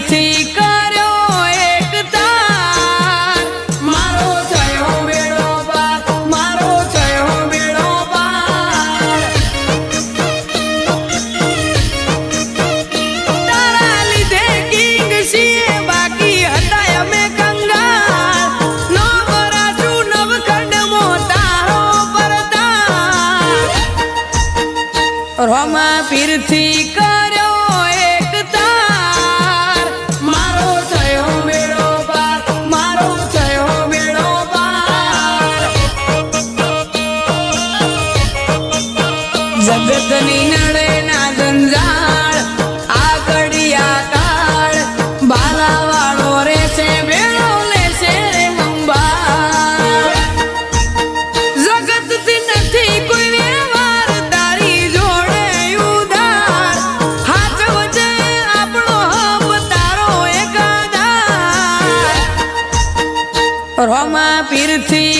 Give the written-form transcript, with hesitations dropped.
પીરથી કર્યો એક તાર મારો થયો બેડો પાર મારો થયો બેડો પાર તારા લીધે કિંગ છીએ બાકી હતા અમે કંગાળ નો કરાશું નવખંડ મોટારો પરદાર રોમા પીરથી કર્યો એક તાર મારો થયો બેડો પાર મારો થયો બેડો પાર જગતની નડે ના જંજાળ આ ઘડિયા કાળ બાલાવાળો રહેશે બેડો લેશે અંબાર જગતથી નથી કોઈ વ્યવહાર તારી જોડે ઉધાર હાથ વચ્ચે આપણો હબ તારો એકાદાર રોમા પીરથી